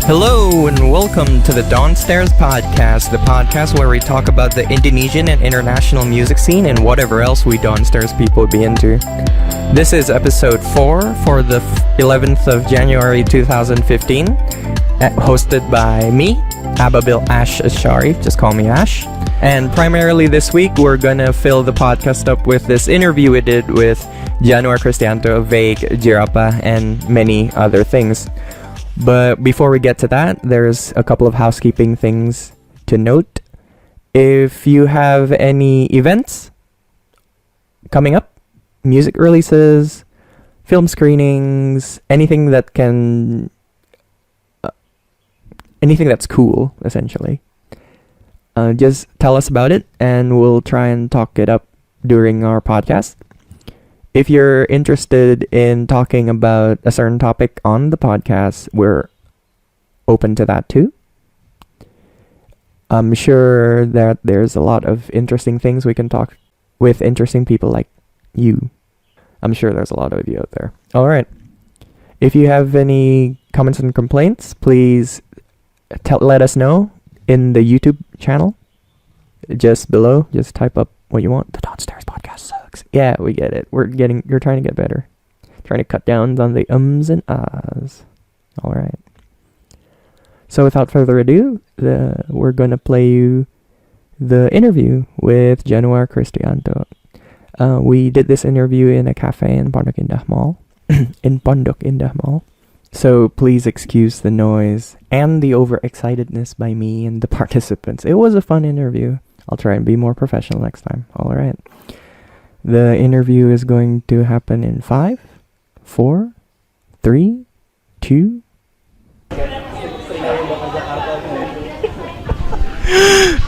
Hello and welcome to the Dawnstares Podcast, the podcast where we talk about the Indonesian and international music scene and whatever else we Dawnstares people be into. This is episode 4 for the 11th of January 2015, hosted by me, Ababil Ashari, just call me Ash. And primarily this week we're gonna fill the podcast up with this interview we did with Januar Kristianto, Vague, Jirapah, and many other things. But before we get to that, there's a couple of housekeeping things to note. If you have any events coming up, music releases, film screenings, anything that can... anything that's cool, essentially. Just tell us about it, and we'll try and talk it up during our podcast. If you're interested in talking about a certain topic on the podcast, we're open to that too. I'm sure that there's a lot of interesting things we can talk with interesting people like you. I'm sure there's a lot of you out there. All right. If you have any comments and complaints, please let us know in the YouTube channel. Just below, just type up what you want. The Dawnstares Podcast sucks. Yeah, we get it. You're trying to get better. Trying to cut down on the ums and ahs. All right. So without further ado, we're going to play you the interview with Januar Kristianto. We did this interview in a cafe in Pondok Indah Mall. in Pondok Indah Mall. So please excuse the noise and the overexcitedness by me and the participants. It was a fun interview. I'll try and be more professional next time. All right. The interview is going to happen in 5, 4, 3, 2.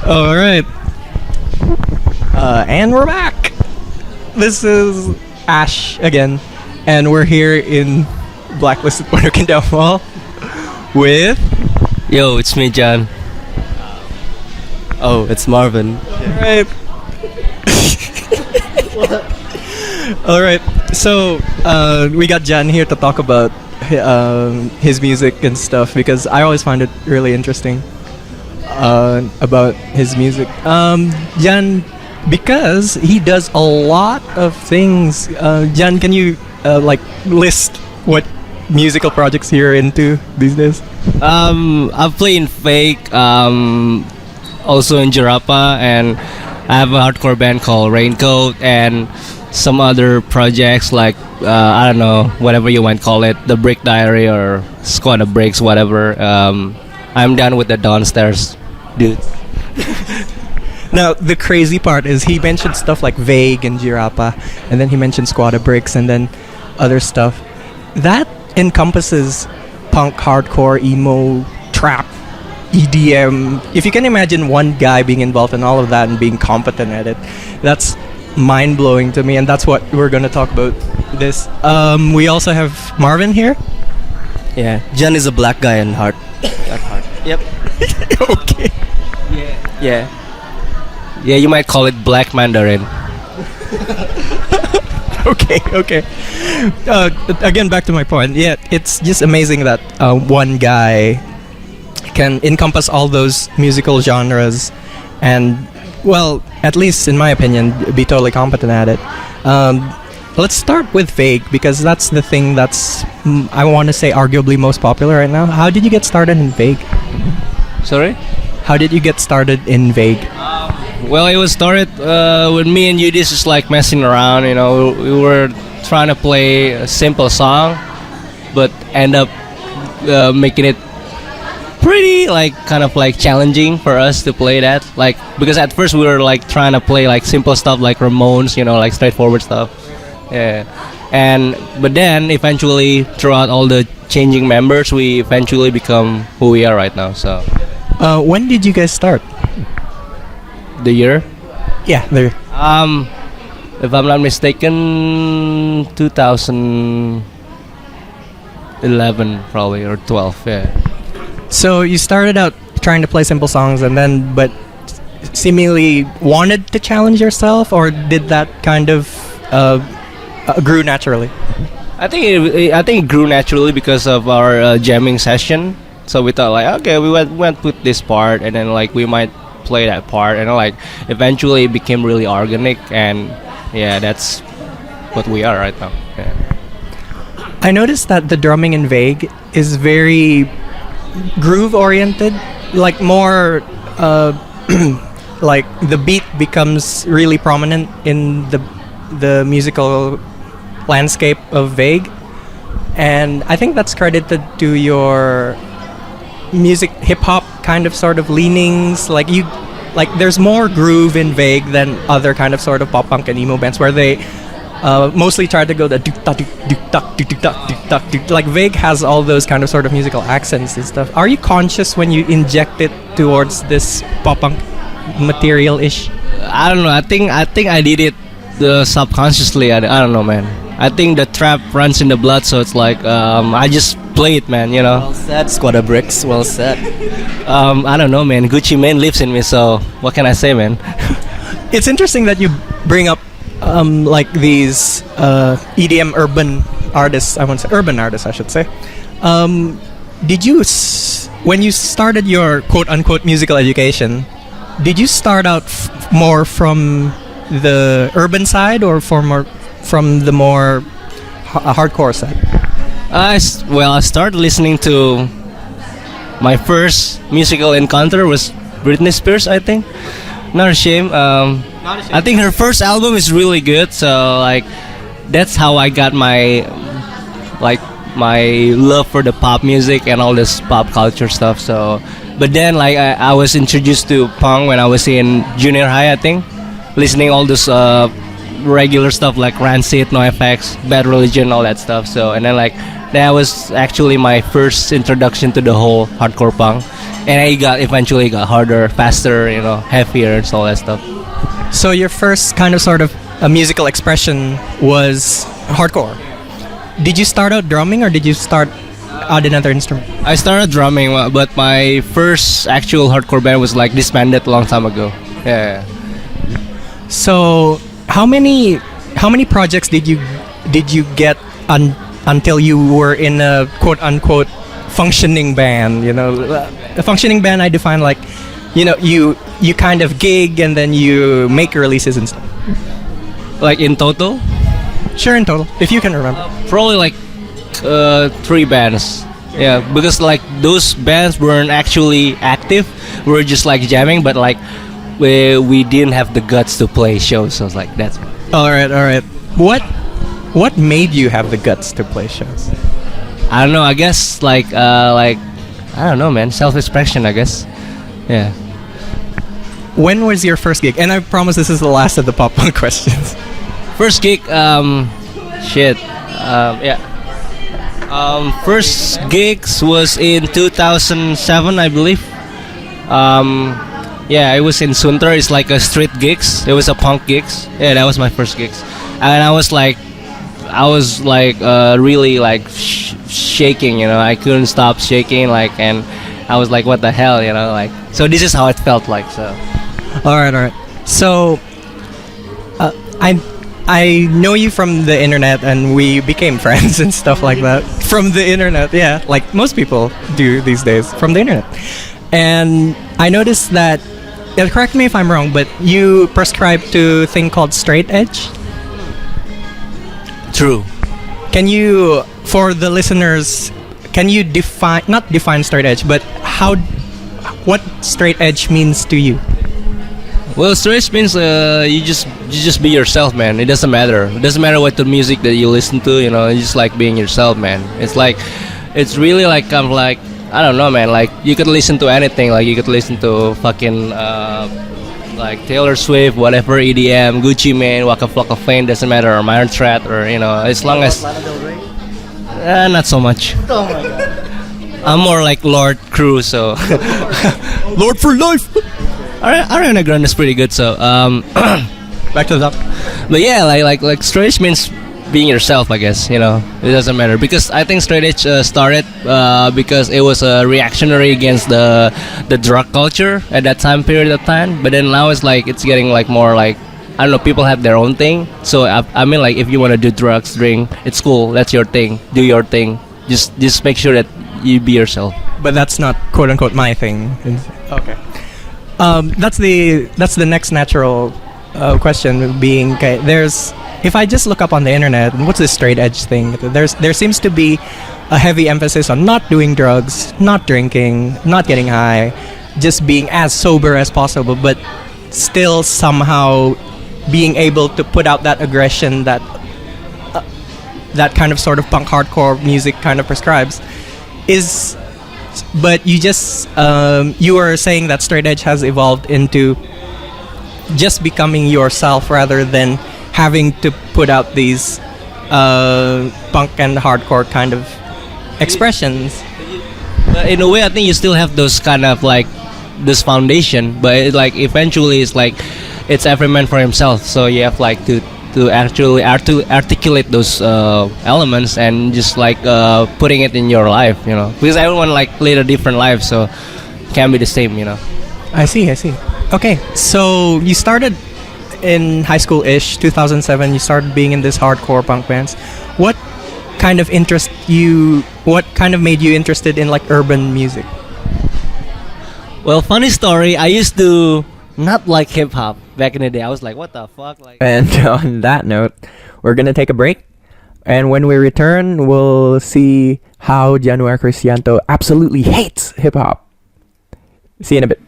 All right. And we're back. This is Ash again. And we're here in Blacklisted Pondok Indah Mall with... Yo, it's me, Jan. Oh, it's Marvin. Alright. Alright, so we got Jan here to talk about his music and stuff because I always find it really interesting about his music. Jan, because he does a lot of things. Jan, can you list what musical projects you're into these days? I play in Fake, also in Jirapah, and I have a hardcore band called Raincoat, and some other projects like I don't know, whatever you want to call it, the Brick Diary or Squadda Brix, whatever. I'm done with the Dawnstares, dudes. Now the crazy part is he mentioned stuff like Vague and Jirapah, and then he mentioned Squadda Brix, and then other stuff that encompasses punk, hardcore, emo, trap, EDM. If you can imagine one guy being involved in all of that and being competent at it, that's mind-blowing to me, and that's what we're going to talk about this. We also have Marvin here. Yeah, Jan is a black guy in heart. At heart. Yep. Okay. Yeah, you might call it Black Mandarin. Okay. Again, back to my point. Yeah, it's just amazing that one guy can encompass all those musical genres and, well, at least in my opinion, be totally competent at it. Let's start with Vague, because that's the thing that's, I want to say, arguably most popular right now. How did you get started in Vague? Sorry? How did you get started in Vague? Well, it was started with me and Yudis just like messing around, you know. We were trying to play a simple song, but end up making it pretty kind of challenging for us to play that, because at first we were trying to play simple stuff like Ramones, you know, straightforward stuff. Yeah. But then eventually throughout all the changing members, we eventually become who we are right now. So when did you guys start? The year? Yeah, there. If I'm not mistaken, 2011 probably, or 12, yeah. So you started out trying to play simple songs, and then, but seemingly wanted to challenge yourself, or did that kind of grew naturally? I think it grew naturally because of our jamming session. So we thought like, okay, we went with this part, and then like we might play that part, and like eventually it became really organic, and yeah, that's what we are right now. Yeah. I noticed that the drumming in Vague is very groove oriented, like more like the beat becomes really prominent in the musical landscape of Vague, and I think that's credited to your music hip hop kind of sort of leanings. Like there's more groove in Vague than other kind of sort of pop punk and emo bands where they mostly try to go the like Vague has all those kind of sort of musical accents and stuff. Are you conscious when you inject it towards this pop punk material ish? I don't know. I think I did it subconsciously. I don't know, man. I think the trap runs in the blood, so it's like I just play it, man. You know. Well said, Squadda Brix. Well said. I don't know, man. Gucci Mane lives in me, so what can I say, man? It's interesting that you bring up like these EDM urban artists. I won't say urban artists, I should say. Did you, when you started your quote unquote musical education, did you start out more from the urban side or from the more hardcore side? I started listening to my first musical encounter was Britney Spears, I think. Not a shame. I think her first album is really good, so like that's how I got my love for the pop music and all this pop culture stuff. So, but then like I was introduced to punk when I was in junior high, I think, listening all this regular stuff like Rancid, NoFX, Bad Religion, all that stuff. So, and then like that was actually my first introduction to the whole hardcore punk, and I eventually got harder, faster, you know, heavier and all that stuff. So your first kind of sort of a musical expression was hardcore. Did you start out drumming or did you start out another instrument? I started drumming, but my first actual hardcore band was like disbanded a long time ago. Yeah. So how many projects did you get until you were in a quote unquote functioning band? You know, a functioning band I define like, you know, you kind of gig and then you make releases and stuff. Like in total? Sure, in total, if you can remember. Probably like 3 bands. Yeah, because like those bands weren't actually active. We were just like jamming, but like we didn't have the guts to play shows. So I was like, that's it. All right. What made you have the guts to play shows? I don't know. I guess like I don't know, man. Self-expression, I guess. Yeah. When was your first gig? And I promise this is the last of the pop punk questions. First gig, first gigs was in 2007, I believe. It was in Sunter. It's like a street gigs. It was a punk gigs. Yeah, that was my first gigs, and I was really like shaking. You know, I couldn't stop shaking. Like, and I was like, what the hell, you know? Like, so this is how it felt like. So. All right. So, I know you from the internet, and we became friends and stuff like that from the internet. Yeah, like most people do these days from the internet. And I noticed that. Correct me if I'm wrong, but you prescribe to a thing called straight edge. True. Can you, for the listeners, can you not define straight edge, but what straight edge means to you? Well, straight edge means you just be yourself, man. It doesn't matter. It doesn't matter what the music that you listen to, you know. You just like being yourself, man. It's really like kind of like, I don't know, man. Like you could listen to anything. Like you could listen to fucking like Taylor Swift, whatever, EDM, Gucci Mane, Waka Flocka Flame, doesn't matter, or Minor Threat, or you know, as long as. Not so much. Oh my god. I'm more like Lord Crew, so. Lord for life. Ariana Grande is pretty good, so Back to the top. But yeah, like straight edge means being yourself, I guess. You know, it doesn't matter, because I think straight edge started because it was a reactionary against the drug culture at that time period of time. But then now it's like it's getting like more like, I don't know, people have their own thing. So I mean, like if you want to do drugs, drink, it's cool. That's your thing. Do your thing. Just make sure that you be yourself. but that's not quote unquote my thing. Okay. That's the next natural question. Being okay, there's if I just look up on the internet, what's this straight edge thing? There seems to be a heavy emphasis on not doing drugs, not drinking, not getting high, just being as sober as possible, but still somehow being able to put out that aggression that that kind of sort of punk hardcore music kind of prescribes. But you just you were saying that straight edge has evolved into just becoming yourself rather than having to put out these punk and hardcore kind of expressions. In a way, I think you still have those kind of like this foundation, but like eventually it's every man for himself. So you have like to actually articulate those elements and just like putting it in your life, you know, because everyone like lead a different life, so it can't be the same, you know. I see. Okay, so you started in high school-ish, 2007. You started being in this hardcore punk bands. What kind of made you interested in like urban music? Well, funny story, I used to not like hip hop back in the day. I was like, what the fuck? Like, And on that note, we're gonna take a break, and when we return, we'll see how Januar Kristianto absolutely hates hip hop. See you in a bit.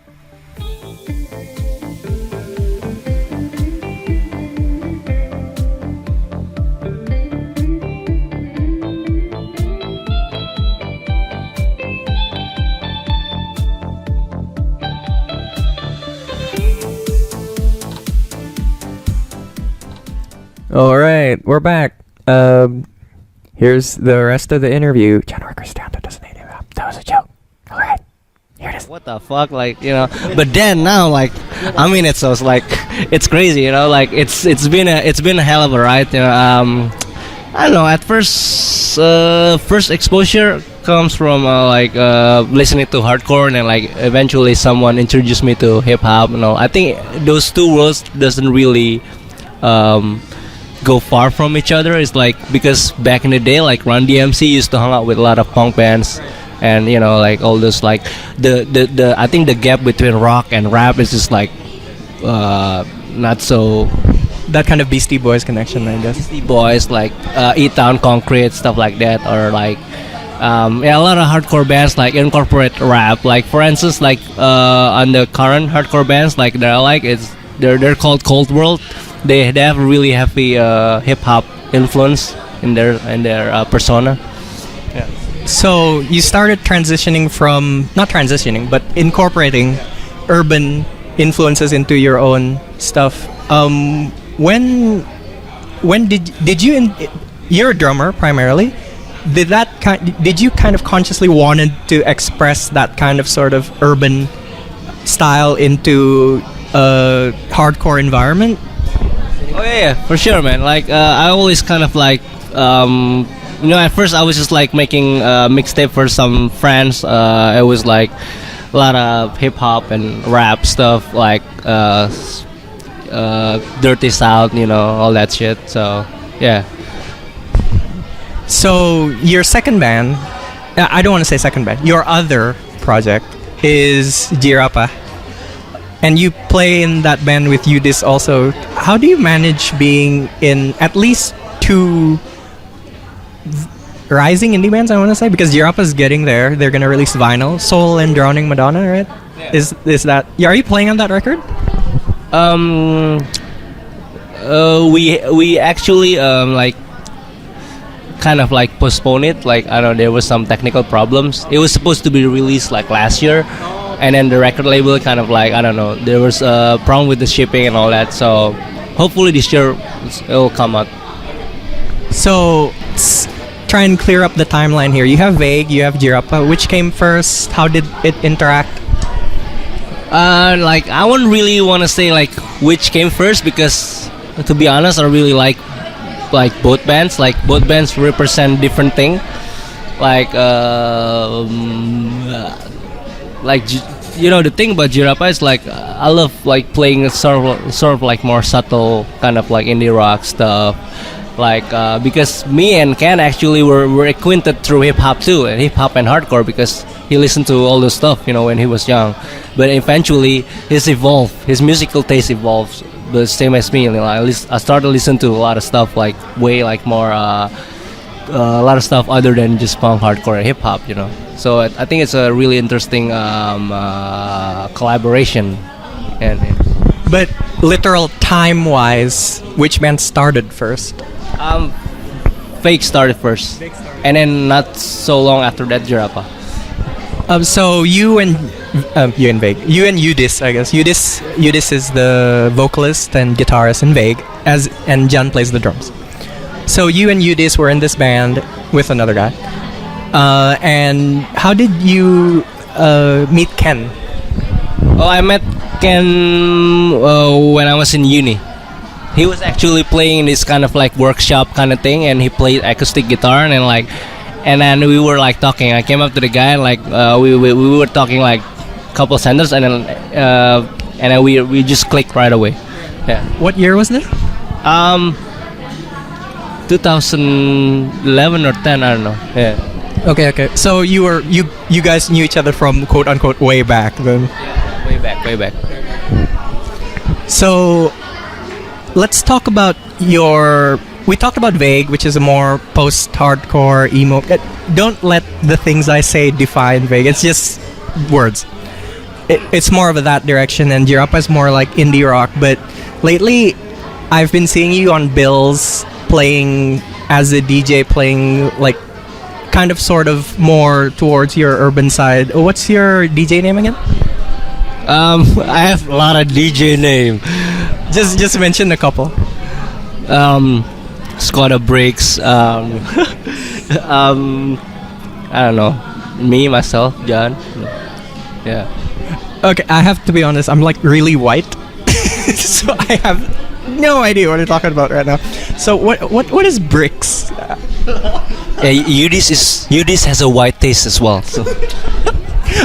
All right, we're back. Here's the rest of the interview. Januar Kristianto doesn't hate hip hop. That was a joke. All right, here it is. what the fuck, like, you know. But then now, like, I mean, it's like it's crazy, you know. Like it's been a hell of a ride, you know. I don't know. At first exposure comes from listening to hardcore, and then like eventually someone introduced me to hip hop. You know, I think those two worlds doesn't really go far from each other. It's like, because back in the day, like Run DMC used to hang out with a lot of punk bands, and you know, like all those, like the I think the gap between rock and rap is just like not so. That kind of Beastie Boys connection, I guess. Beastie Boys, like E-Town Concrete, stuff like that, or like a lot of hardcore bands like incorporate rap. Like for instance, like on the current hardcore bands, like they're called Cold World. They have a really heavy hip hop influence in their persona. Yeah. So you started transitioning from, not transitioning, but incorporating urban influences into your own stuff. When did you you're a drummer primarily? Did you kind of consciously wanted to express that kind of sort of urban style into a hardcore environment? Oh yeah, for sure, man. Like I always kind of like you know, at first I was just like making a mixtape for some friends. It was like a lot of hip hop and rap stuff, like Dirty South, you know, all that shit. So yeah. So your second band, I don't want to say second band, your other project is Jirapah, and you play in that band with Udis also. How do you manage being in at least two rising indie bands, I want to say, because Jirapah is getting there. They're gonna release vinyl, Soul and Drowning Madonna, right? Yeah. Is that? Are you playing on that record? We actually like kind of like postpone it. Like, I don't know, there was some technical problems. It was supposed to be released like last year, and then the record label kind of like, I don't know, there was a problem with the shipping and all that. So hopefully this year it'll come out. So try and clear up the timeline here. You have Vague, you have Jirapah. Which came first? How did it interact? Like, I wouldn't really want to say like which came first, because to be honest, I really like both bands. Like, both bands represent different thing. Like you know, the thing about Jirapah is like I love like playing sort of like more subtle kind of like indie rock stuff, Like because me and Ken actually were acquainted through hip hop too, and hip hop and hardcore because he listened to all the stuff, you know, when he was young. But eventually, his musical taste evolved the same as me. You know, I started listening to a lot of stuff, like way like more a lot of stuff other than just punk, hardcore, and hip hop. You know, so I think it's a really interesting collaboration. And But literal time-wise, which band started first? Fake started first, and then not so long after that, Jirapah. So you and Vague, you and Udis, I guess. Udis is the vocalist and guitarist in Vague, and Jan plays the drums. So you and Udis were in this band with another guy. And how did you meet Ken? Oh, I met Ken when I was in uni. He was actually playing this kind of like workshop kind of thing, and he played acoustic guitar, and then we were like talking. I came up to the guy, and like we were talking like a couple sentences, and then we just clicked right away. Yeah. What year was this? 2011 or 10, I don't know. Yeah. Okay. So you guys knew each other from quote unquote way back then. Yeah, way back. So let's talk about we talked about Vague, which is a more post-hardcore emo. Don't let the things I say define Vague. It's just words. It's more of that direction, and Jirapah is more like indie rock. But lately, I've been seeing you on bills playing as a DJ, playing like kind of sort of more towards your urban side. What's your DJ name again? I have a lot of DJ name. Just mention a couple. Squadda Brix. I don't know. Me, myself, John. Yeah. Okay, I have to be honest. I'm like really white, so I have no idea what you're talking about right now. So what is Brix? Yeah, Udis has a white taste as well. So.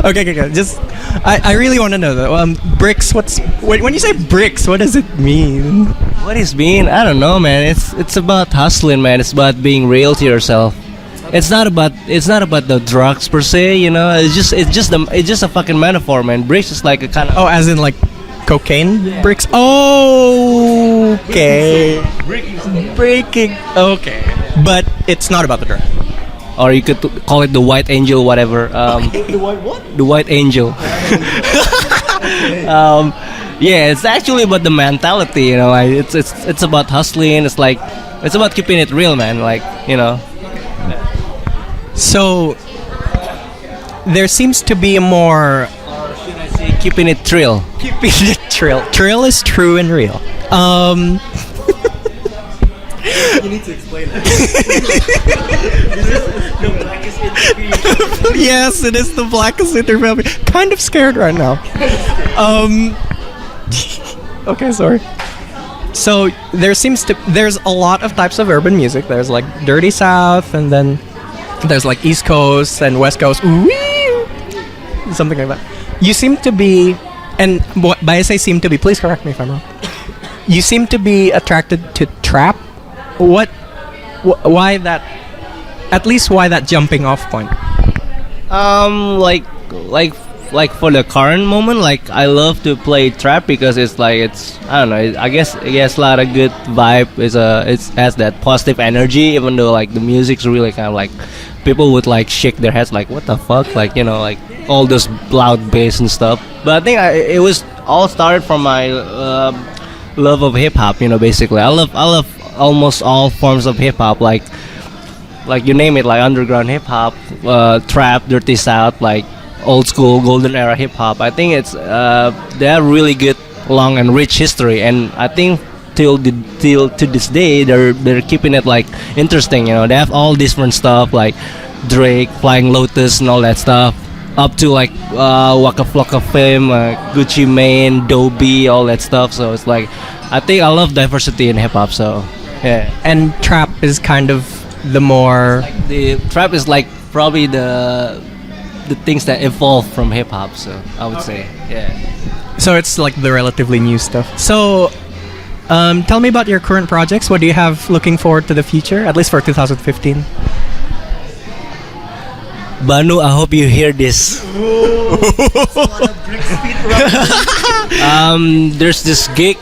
Okay. Just I really want to know though. Brix. When you say Brix, what does it mean? What is mean? I don't know, man. It's about hustling, man. It's about being real to yourself. It's not about the drugs per se, you know. It's just a fucking metaphor, man. Bricks is like a kind of as in like cocaine bricks. Oh, okay. Breaking. Okay, but it's not about the drug. Or you could call it the white angel, whatever. The white what? The white angel. Yeah, it's actually about the mentality, you know. Like it's about hustling. It's like it's about keeping it real, man. Like, you know. So there seems to be a more, or should I say, keeping it trill. Keeping it trill. Trill is true and real. You need to explain that. Yes, it is the blackest interview. Kind of scared right now. Okay, sorry. So there's a lot of types of urban music. There's like Dirty South, and then there's like East Coast and West Coast. Woo! Something like that. You seem to be, and by I say seem to be, please correct me if I'm wrong. You seem to be attracted to trap. Why that? At least why that jumping off point? Like for the current moment, like I love to play trap because I don't know. I guess it has a lot of good vibe. It has that positive energy, even though like the music's really kind of like people would like shake their heads like what the fuck, like, you know, like all this loud bass and stuff. But I think it was all started from my love of hip hop. You know, basically I love almost all forms of hip hop, like you name it, like underground hip hop, trap, Dirty South, like old school golden era hip hop. I think they have really good, long and rich history, and I think till to this day they're keeping it like interesting. You know, they have all different stuff like Drake, Flying Lotus, and all that stuff, up to like Waka Flocka Fame, Gucci Mane, Dobie, all that stuff. So it's like I think I love diversity in hip hop. So yeah, and trap is kind of the more the trap is like probably the things that evolved from hip hop. So I would say, yeah. So it's like the relatively new stuff. So Tell me about your current projects. What do you have looking forward to the future, at least for 2015? Banu, I hope you hear this. There's this gig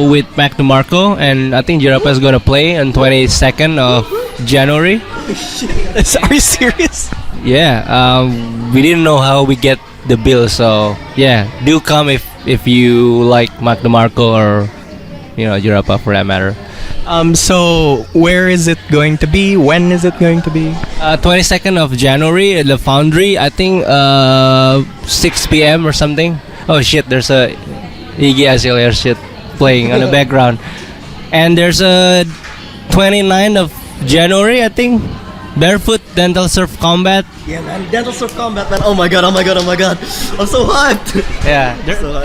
with Mac DeMarco, and I think Jirapah is gonna play on 22nd of January. Are you serious? Yeah, we didn't know how we get the bill, so yeah, do come if you like Mac DeMarco or Jirapah for that matter. So where is it going to be? When is it going to be? 22nd of January at the Foundry. I think 6 p.m. or something. Oh shit, there's a Iggy Azalea shit playing on the background. And there's a 29th of January, I think. Barefoot Dental Surf Combat. Yeah, man. Dental Surf Combat, man. Oh my god. I'm so hyped. Yeah,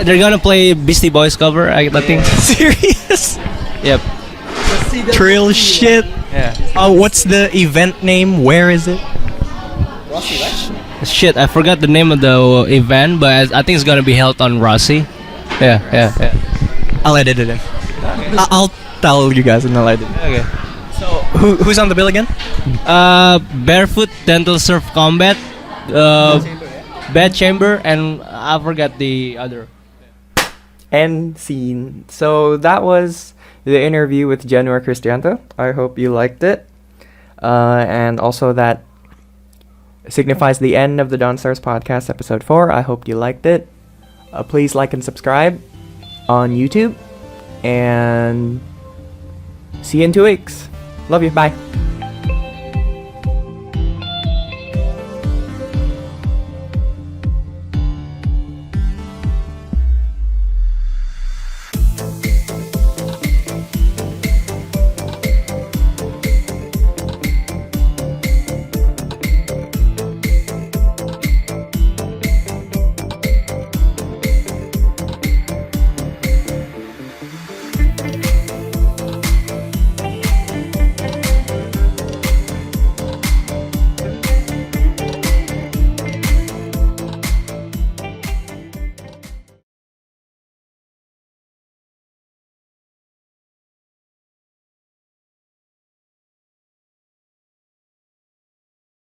they're gonna play Beastie Boys cover, I think. Serious? Yep. Trill shit. Yeah. What's the event name? Where is it? Shit, I forgot the name of the event, but I think it's gonna be held on Rossi. Yeah. I'll edit it in. I'll tell you guys and I'll edit it. Okay. So who's on the bill again? Barefoot Dental Surf Combat, Bed Chamber, and I forgot the other. End scene. So that was the interview with Januar Kristianto. I hope you liked it. And also that signifies the end of the Dawnstares Podcast episode 4. I hope you liked it. Please like and subscribe on YouTube. And see you in 2 weeks. Love you. Bye.